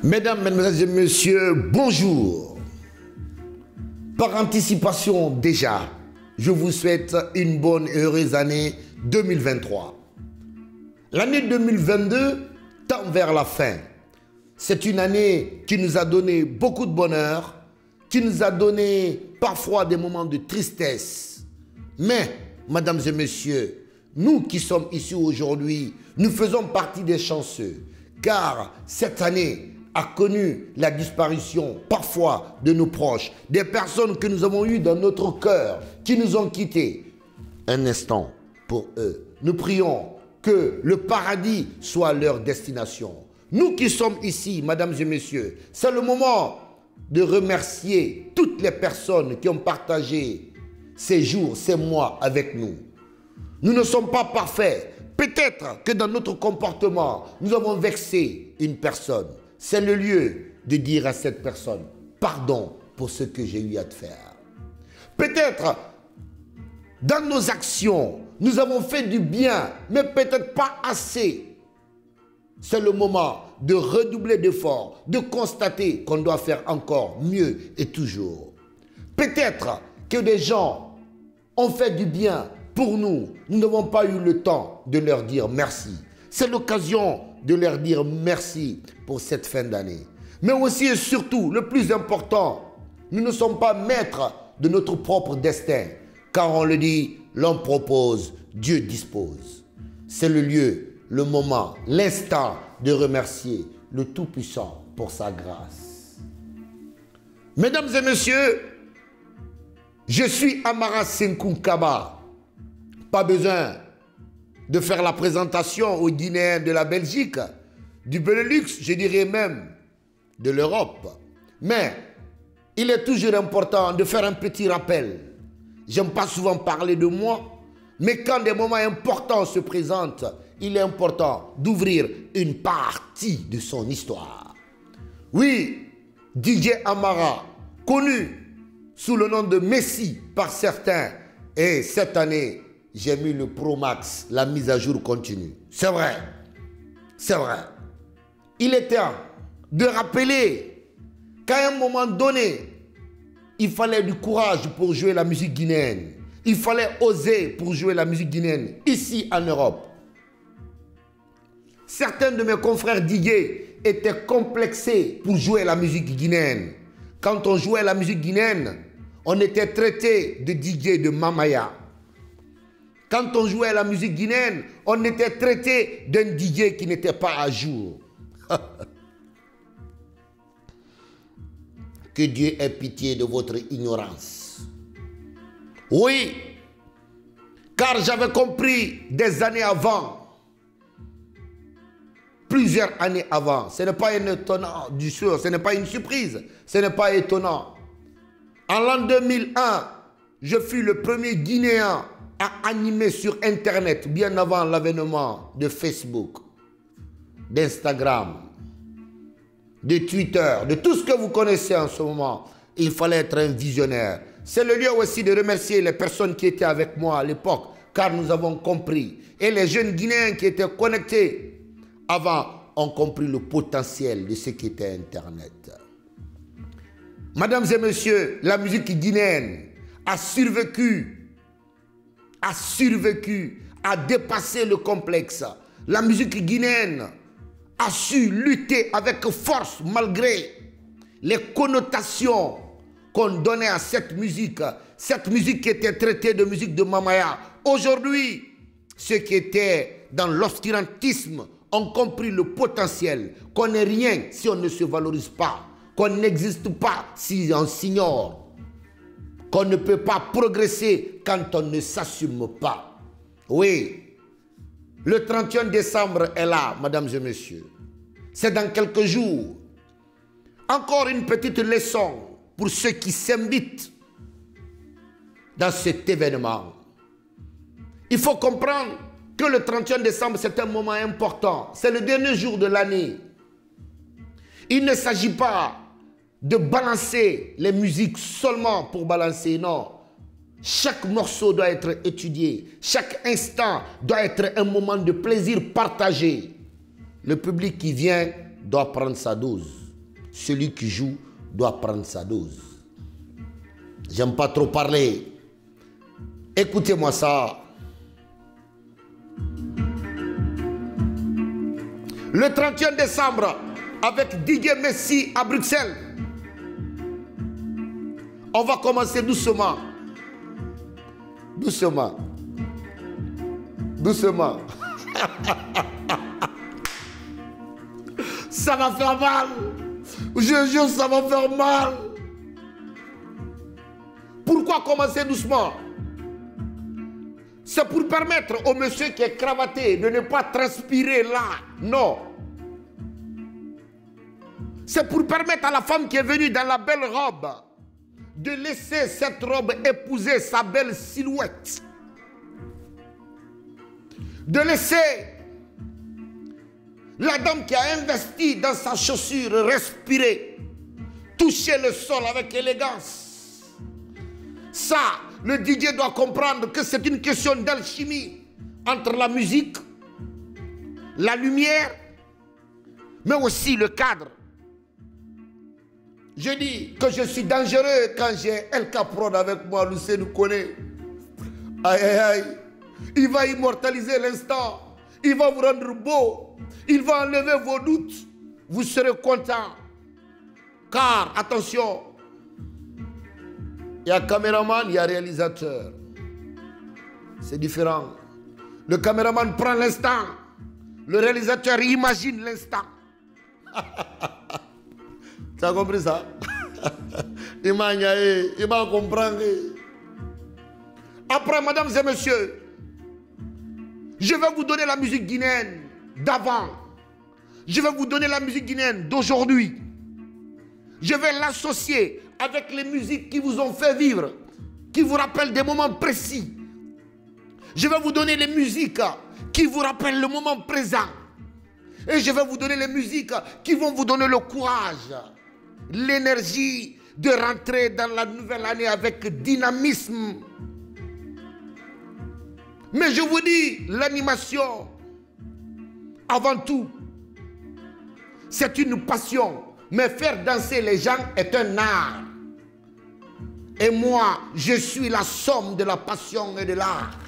Mesdames, Mesdemoiselles et Messieurs, bonjour. Par anticipation déjà, je vous souhaite une bonne et heureuse année 2023. L'année 2022 tend vers la fin. C'est une année qui nous a donné beaucoup de bonheur, qui nous a donné parfois des moments de tristesse. Mais, mesdames et messieurs, nous qui sommes ici aujourd'hui, nous faisons partie des chanceux, car cette année a connu la disparition parfois de nos proches, des personnes que nous avons eues dans notre cœur, qui nous ont quittés. Un instant pour eux. Nous prions que le paradis soit leur destination. Nous qui sommes ici, mesdames et messieurs, c'est le moment de remercier toutes les personnes qui ont partagé ces jours, ces mois avec nous. Nous ne sommes pas parfaits. Peut-être que dans notre comportement, nous avons vexé une personne. C'est le lieu de dire à cette personne, pardon pour ce que j'ai eu à te faire. Peut-être, dans nos actions, nous avons fait du bien, mais peut-être pas assez. C'est le moment de redoubler d'efforts, de constater qu'on doit faire encore mieux et toujours. Peut-être que des gens ont fait du bien pour nous. Nous n'avons pas eu le temps de leur dire merci. C'est l'occasion de leur dire merci pour cette fin d'année. Mais aussi et surtout, le plus important, nous ne sommes pas maîtres de notre propre destin. Car on le dit, l'homme propose, Dieu dispose. C'est le lieu, le moment, l'instant de remercier le Tout-Puissant pour sa grâce. Mesdames et messieurs, je suis Amara Senkou Kaba. Pas besoin de faire la présentation aux Guinéens de la Belgique, du Benelux, je dirais même de l'Europe. Mais il est toujours important de faire un petit rappel. J'aime pas souvent parler de moi, mais quand des moments importants se présentent, il est important d'ouvrir une partie de son histoire. Oui, DJ Amara, connu sous le nom de Messi par certains, et cette année, j'ai mis le Pro Max, la mise à jour continue. C'est vrai. C'est vrai. Il est temps de rappeler qu'à un moment donné, il fallait du courage pour jouer la musique guinéenne. Il fallait oser pour jouer la musique guinéenne, ici en Europe. Certains de mes confrères digués étaient complexés pour jouer la musique guinéenne. Quand on jouait la musique guinéenne, on était traité de DJ de Mamaya. Quand on jouait la musique guinéenne, on était traité d'un DJ qui n'était pas à jour. Que Dieu ait pitié de votre ignorance. Oui, car j'avais compris des années avant, plusieurs années avant, ce n'est pas un étonnant du sûr, ce n'est pas une surprise, ce n'est pas étonnant. En l'an 2001, je fus le premier Guinéen à animer sur Internet, bien avant l'avènement de Facebook, d'Instagram, de Twitter, de tout ce que vous connaissez en ce moment. Il fallait être un visionnaire. C'est le lieu aussi de remercier les personnes qui étaient avec moi à l'époque, car nous avons compris. Et les jeunes Guinéens qui étaient connectés avant ont compris le potentiel de ce qu'était Internet. Mesdames et messieurs, la musique guinéenne a survécu, a dépassé le complexe. La musique guinéenne a su lutter avec force malgré les connotations qu'on donnait à cette musique qui était traitée de musique de Mamaya. Aujourd'hui, ceux qui étaient dans l'obscurantisme ont compris le potentiel, qu'on n'est rien si on ne se valorise pas, qu'on n'existe pas si on s'ignore, qu'on ne peut pas progresser quand on ne s'assume pas. Oui, le 31 décembre est là, mesdames et messieurs. C'est dans quelques jours. Encore une petite leçon pour ceux qui s'invitent dans cet événement. Il faut comprendre que le 31 décembre, c'est un moment important. C'est le dernier jour de l'année. Il ne s'agit pas de balancer les musiques seulement pour balancer, non. Chaque morceau doit être étudié. Chaque instant doit être un moment de plaisir partagé. Le public qui vient doit prendre sa dose. celui qui joue doit prendre sa dose. J'aime pas trop parler. Écoutez-moi ça. Le 31 décembre, avec Didier Messi à Bruxelles, on va commencer doucement. Doucement. Doucement. Ça va faire mal. Je jure, ça va faire mal. Pourquoi commencer doucement? C'est pour permettre au monsieur qui est cravaté de ne pas transpirer là. Non. C'est pour permettre à la femme qui est venue dans la belle robe de laisser cette robe épouser sa belle silhouette. De laisser la dame qui a investi dans sa chaussure respirer, toucher le sol avec élégance. Ça, le DJ doit comprendre que c'est une question d'alchimie entre la musique, la lumière, mais aussi le cadre. Je dis que je suis dangereux quand j'ai El Caprone avec moi, Lucien nous connaît. Aïe, aïe, aïe. Il va immortaliser l'instant. Il va vous rendre beau. Il va enlever vos doutes. Vous serez content. Car, attention, il y a caméraman, il y a réalisateur. C'est différent. Le caméraman prend l'instant. Le réalisateur imagine l'instant. Tu as compris ça? Il va comprendre. Après, mesdames et messieurs, je vais vous donner la musique guinéenne d'avant. Je vais vous donner la musique guinéenne d'aujourd'hui. Je vais l'associer avec les musiques qui vous ont fait vivre, qui vous rappellent des moments précis. Je vais vous donner les musiques qui vous rappellent le moment présent. Et je vais vous donner les musiques qui vont vous donner le courage, l'énergie de rentrer dans la nouvelle année avec dynamisme. Mais je vous dis, l'animation, avant tout, c'est une passion. Mais faire danser les gens est un art. Et moi, je suis la somme de la passion et de l'art.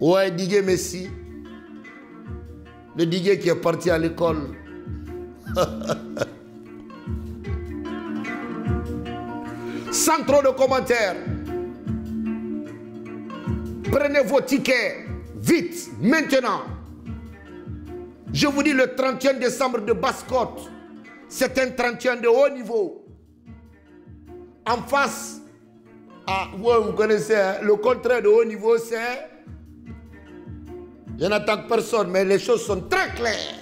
Ouais, Didier Messi, le Didier qui est parti à l'école. Sans trop de commentaires, prenez vos tickets vite, maintenant. Je vous dis, le 31 décembre de Basse-Côte, c'est un 31 de haut niveau. En face, ouais, vous connaissez, hein, le contraire de haut niveau, c'est... Je n'attaque personne, mais les choses sont très claires.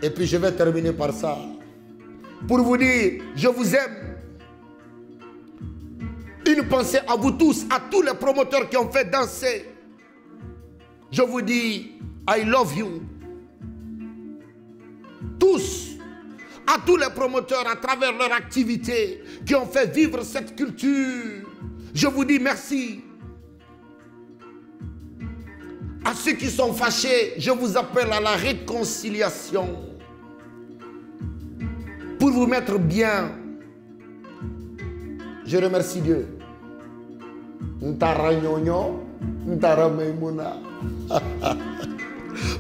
Et puis je vais terminer par ça. Pour vous dire, je vous aime. Une pensée à vous tous, à tous les promoteurs qui ont fait danser. Je vous dis, I love you. Tous, à tous les promoteurs à travers leur activité qui ont fait vivre cette culture. Je vous dis merci. À ceux qui sont fâchés, je vous appelle à la réconciliation. Pour vous mettre bien, je remercie Dieu.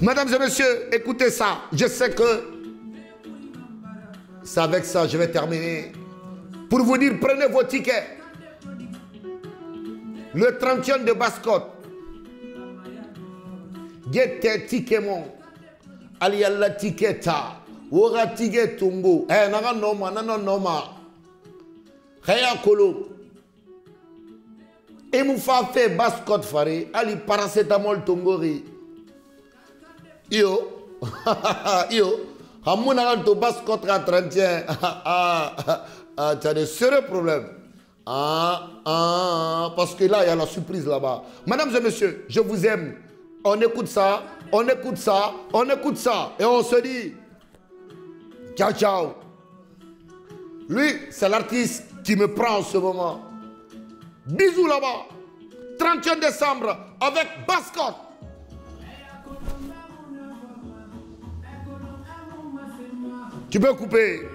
Mesdames et messieurs, écoutez ça. Je sais que c'est avec ça que je vais terminer. Pour vous dire, prenez vos tickets. Le 31 de Basse-Côte. Get ticket mon. Ali alla ticketa. Wora ticket tumbo. Naga noma, nana noma. Khaya kolo. Et mou fa fait Basse-Côte fare. Ali paracétamol tongori. Yo. Yo. Hamuna to Basse-Côte à 31. Tu as de sérieux problèmes. Parce que là, il y a la surprise là-bas. Mesdames et messieurs, je vous aime. On écoute ça, on écoute ça, on écoute ça. Et on se dit, ciao, ciao. Lui, c'est l'artiste qui me prend en ce moment. Bisous là-bas. 31 décembre avec Basse-Côte. Tu peux couper.